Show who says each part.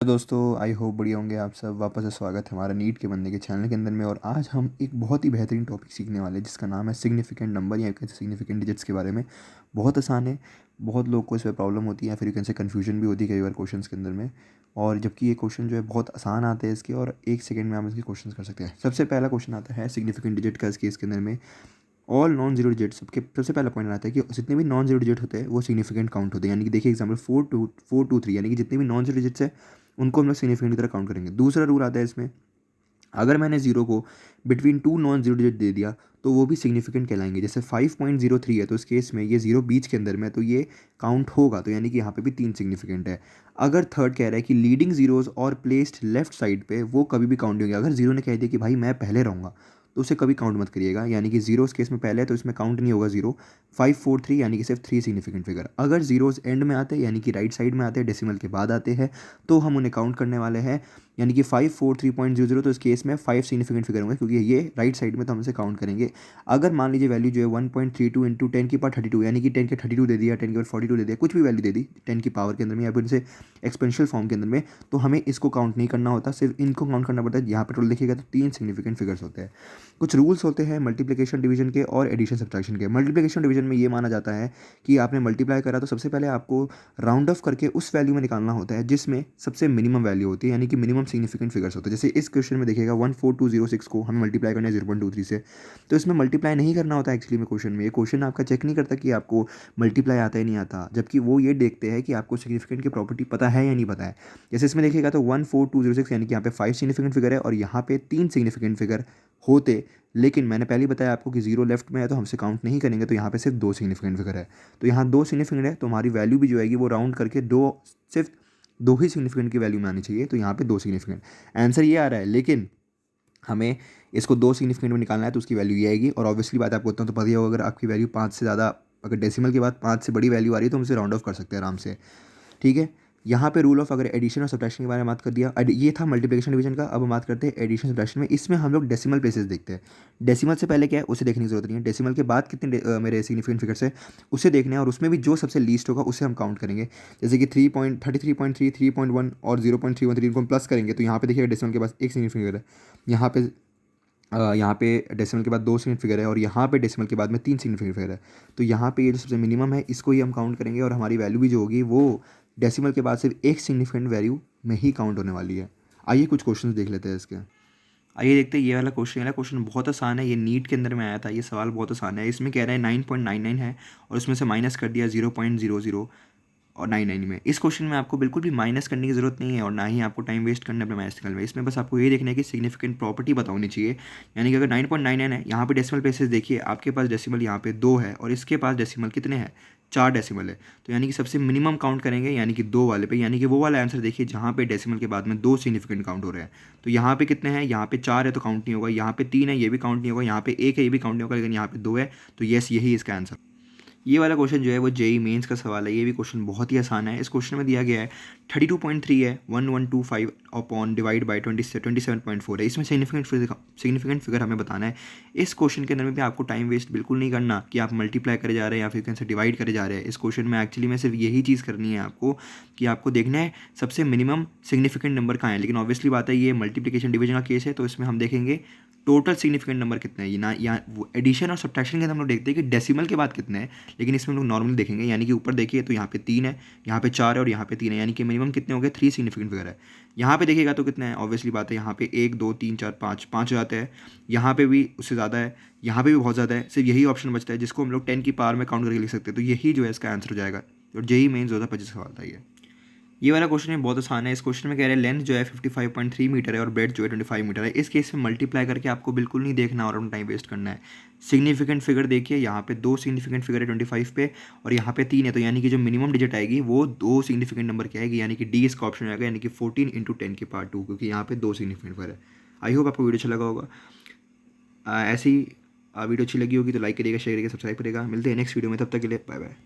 Speaker 1: तो दोस्तों I hope बढ़िया होंगे आप सब। वापस से स्वागत है हमारा नीट के बनने के चैनल के अंदर में। और आज हम एक बहुत ही बेहतरीन टॉपिक सीखने वाले हैं जिसका नाम है सिग्निफिकेंट नंबर या कैसे सिग्निफिकेंट डिजिट्स के बारे में। बहुत आसान है, बहुत लोग को इस पर प्रॉब्लम होती है, फिर यू कैन से कन्फ्यूजन भी होती है कई बार क्वेश्चन के अंदर में। और जबकि ये क्वेश्चन जो है बहुत आसान आते हैं इसके, और एक सेकंड में हम इसके क्वेश्चन कर सकते हैं। सबसे पहला क्वेश्चन आता है सिग्निफिकेंट डिजिट का इस केस के अंदर में। ऑल नॉन जीरो डिजिट, सबसे पहला पॉइंट आता है कि जितने भी नॉन जीरो डिजिट होते हैं वो सिग्निफिकेंट काउंट होते हैं। यानी कि देखिए एग्जाम्पल 4 2 3, यानी कि जितने भी नॉन जीरो डिजिट्स है उनको हम लोग सिग्निफिकेंट की तरह काउंट करेंगे। दूसरा रूल आता है इसमें, अगर मैंने जीरो को between two non zero digit दे दिया तो वो भी सिग्निफिकेंट कहलाएंगे। जैसे 5.03 है तो इस केस में ये जीरो बीच के अंदर में, तो ये काउंट होगा, तो यानी कि यहाँ पे भी 3 सिग्निफिकेंट है। अगर थर्ड कह रहा है कि लीडिंग जीरोज और प्लेस्ड लेफ्ट साइड पे, वो कभी भी काउंट नहीं होंगे। अगर जीरो ने कह दिया कि भाई मैं पहले रहूँगा तो उसे कभी काउंट मत करिएगा, यानी कि जीरो इस केस में पहले है तो इसमें काउंट नहीं होगा जीरो। 5 4 3 यानी कि सिर्फ 3 सिग्निफिकेंट फिगर। अगर जीरोज एंड में आते हैं यानी कि राइट साइड में आते हैं, डेसिमल के बाद आते हैं, तो हम उन्हें काउंट करने वाले हैं। यानी कि 5 4 3.00, तो इस केस में 5 सिग्निफिकेंट फिगर होंगे क्योंकि ये राइट साइड में, तो हम इसे काउंट करेंगे। अगर मान लीजिए वैल्यू जो है 1.32 इंटू 10 की पावर 32, यानी कि 10 के 32 दे दिया, 10 के 42 दे दिया, कुछ भी वैल्यू दे दी 10 की पावर के अंदर में या फिर इसे एक्सपेंशियल फॉर्म के अंदर में, तो हमें इसको काउंट नहीं करना होता, सिर्फ इनको काउंट करना पड़ता है। यहाँ पर टोटल देखिएगा तो 3 सिग्निफिकेंट फिगर्स होते हैं। कुछ रूल्स होते हैं मल्टीप्लिकेशन डिवीजन के और एडिशन सब्ट्रैक्शन के। मल्टीप्लिकेशन डिवीजन में ये माना जाता है कि आपने मल्टीप्लाई करा तो सबसे पहले आपको राउंड ऑफ करके उस वैल्यू में निकालना होता है जिसमें सबसे मिनिमम वैल्यू होती है, यानी कि मिनिमम सिग्निफिकेंट फिगर्स होते हैं। जैसे इस क्वेश्चन में देखिएगा 14206 को हमें मल्टीप्लाई करना है 0.23 से, तो इसमें मल्टीप्लाई नहीं करना होता एक्चुअली में। क्वेश्चन में ये क्वेश्चन आपका चेक नहीं करता कि आपको मल्टीप्लाई आता है नहीं आता, जबकि वो ये देखते हैं कि आपको सिग्निफिकेंट की प्रॉपर्टी पता है या नहीं पता है। जैसे इसमें देखिएगा तो 14206, यानी कि यहाँ पे 5 सिग्निफिकेंट फिगर है और यहाँ पे 3 सिग्निफिकेंट फिगर होते, लेकिन मैंने पहले ही बताया आपको कि जीरो लेफ्ट में है तो हमसे काउंट नहीं करेंगे, तो यहाँ पे सिर्फ 2 सिग्निफिकेंट फिगर है। तो यहाँ 2 सिग्निफिकेंट है तो हमारी वैल्यू भी जो आएगी वो राउंड करके सिर्फ 2 ही सिग्निफिकेंट की वैल्यू में आनी चाहिए, तो यहाँ पे 2 सिग्निफिकेंट आंसर ये आ रहा है। लेकिन हमें इसको 2 सिग्निफिकेंट में निकालना है तो उसकी वैल्यू ये आएगी। और ऑब्वियसली बात आपको तो पता ही होगा, अगर आपकी वैल्यू 5 से ज़्यादा, अगर डेसिमल के बाद 5 से बड़ी वैल्यू आ रही है तो हम इसे राउंड ऑफ कर सकते हैं आराम से। ठीक है, यहाँ पे रूल ऑफ अगर एडिशन और सब्ट्रैक्शन के बारे में बात कर दिया, ये था मल्टीप्लिकेशन डिवीजन का। अब हम बात करते हैं एडिशन सब्ट्रैक्शन में। इसमें हम लोग डेसिमल प्लेसेस देखते हैं। डेसिमल से पहले क्या है उसे देखने की जरूरत नहीं है, डेसिमल के बाद कितने मेरे सिग्निफिकेंट फिगर्स है उसे देखने हैं, और उसमें भी जो सबसे लीस्ट होगा उसे हम काउंट करेंगे। जैसे कि 3.33.3, 3.1 और 0.313 को हम प्लस करेंगे, तो यहाँ पे देखिएगा डेसिमल के पास एक सिग्निफिकेंट फिगर है, यहाँ पे डेसिमल के बाद 2 सिग्निफिकेंट फिगर है, और यहाँ पे डेसिमल के बाद में 3 सिग्निफिकेंट फिगर है। तो यहाँ पे ये जो सबसे मिनिमम है इसको ही हम काउंट करेंगे, और हमारी वैल्यू भी जो होगी वो डेसिमल के बाद सिर्फ एक सिग्निफिकेंट वैल्यू में ही काउंट होने वाली है। आइए कुछ क्वेश्चन देख लेते हैं इसके। आइए देखते हैं ये वाला क्वेश्चन। बहुत आसान है, ये नीट के अंदर में आया था, ये सवाल बहुत आसान है। इसमें कह रहा है 9.99 है और उसमें से माइनस कर दिया 0.00 और 99 में। इस क्वेश्चन में आपको बिल्कुल भी माइनस करने की जरूरत नहीं है और ना ही आपको टाइम वेस्ट करना है अपने माइनस निकालने में। इसमें बस आपको ये देखना है कि सिग्निफिकेंट प्रॉपर्टी पता होनी चाहिए। यानी कि अगर 9.99 है, यहाँ पे डेसिमल प्लेसेस देखिए, आपके पास डेसिमल यहाँ पे 2 है और इसके पास डेसिमल कितने हैं, 4 डेसिमल है। तो यानी कि सबसे मिनिमम काउंट करेंगे यानी कि 2 वाले पे, यानी कि वो वाला आंसर देखिए जहाँ पे डेसिमल के बाद में 2 सिग्निफिकेंट काउंट हो रहे हैं। तो यहाँ पे कितने हैं, यहाँ पे 4 है तो काउंट नहीं होगा, यहाँ पे 3 है ये भी काउंट नहीं होगा, यहाँ पे 1 है ये भी काउंट नहीं होगा, लेकिन यहाँ पे 2 है, तो यस यही इसका आंसर। ये वाला क्वेश्चन जो है वो जेई मेंस का सवाल है। ये भी क्वेश्चन बहुत ही आसान है। इस क्वेश्चन में दिया गया है 32.3 है, 1125 अपॉन डिवाइड बाई 27.4 है। इसमें सिग्निफिकेंट फिगर हमें बताना है। इस क्वेश्चन के अंदर में भी आपको टाइम वेस्ट बिल्कुल नहीं करना कि आप मल्टीप्लाई करे जा रहे हैं या फिर कैसे डिवाइड करे जा रहे हैं। इस क्वेश्चन में एक्चुअली में सिर्फ यही चीज़ करनी है आपको कि आपको देखना है सबसे मिनिमम सिग्निफिकेंट नंबर कहाँ है। लेकिन ऑब्वियसली बात है ये मल्टीप्लिकेशन डिवीजन का केस है, तो इसमें हम देखेंगे टोटल सिग्निफिकेंट नंबर कितने हैं। ये ना या वो एडिशन और सब्ट्रैक्शन के अंदर हम लोग देखते हैं कि डेसिमल के बाद कितने हैं, लेकिन इसमें हम लोग नॉर्मली देखेंगे। यानी कि ऊपर देखिए तो यहाँ पे 3 है, यहाँ पे 4 है और यहाँ पे 3 है, यानी कि मिनिमम कितने हो गए, 3 सिग्निफिकेंट फिगर है। यहाँ पे देखिएगा तो कितने हैं, ऑब्वियसली बात है यहाँ पे 1 2 3 4 5 5 हो जाते हैं, यहाँ पे भी उससे ज़्यादा है, यहाँ पे भी बहुत ज़्यादा है। सिर्फ यही ऑप्शन बचता है जिसको हम लोग 10 की पावर में काउंट करके लिख सकते हैं, तो यही जो है इसका आंसर हो जाएगा। और जेई मेन्स 2025 सवाल था ये वाला क्वेश्चन है बहुत आसान है। इस क्वेश्चन में कह रहे हैं लेंथ जो है 55.3 मीटर है और ब्रेड जो है 25 मीटर है। इस केस में मल्टीप्लाई करके आपको बिल्कुल नहीं देखना और अपना टाइम वेस्ट करना है। सिग्निफिकेंट फिगर देखिए, यहाँ पे 2 सिग्निफिकेंट फिगर है 25 पे और यहाँ पे 3 है, तो यानी कि जो मिनिमम डिजिट आएगी वो 2 सिग्निफिकेंट नंबर की आएगी, यानी कि डी इसका ऑप्शन आएगा, यानी कि 14 इंटू 10 की पावर 2, क्योंकि यहाँ पे 2 सिग्निफिकेंट फिगर है। आई होप आपको वीडियो अच्छा लगा होगा। ऐसी वीडियो अच्छी लगी होगी तो लाइक करिएगा, शेयर करिएगा, सब्सक्राइब करिएगा। मिलते हैं नेक्स्ट वीडियो में, तब तक के लिए बाय बाय।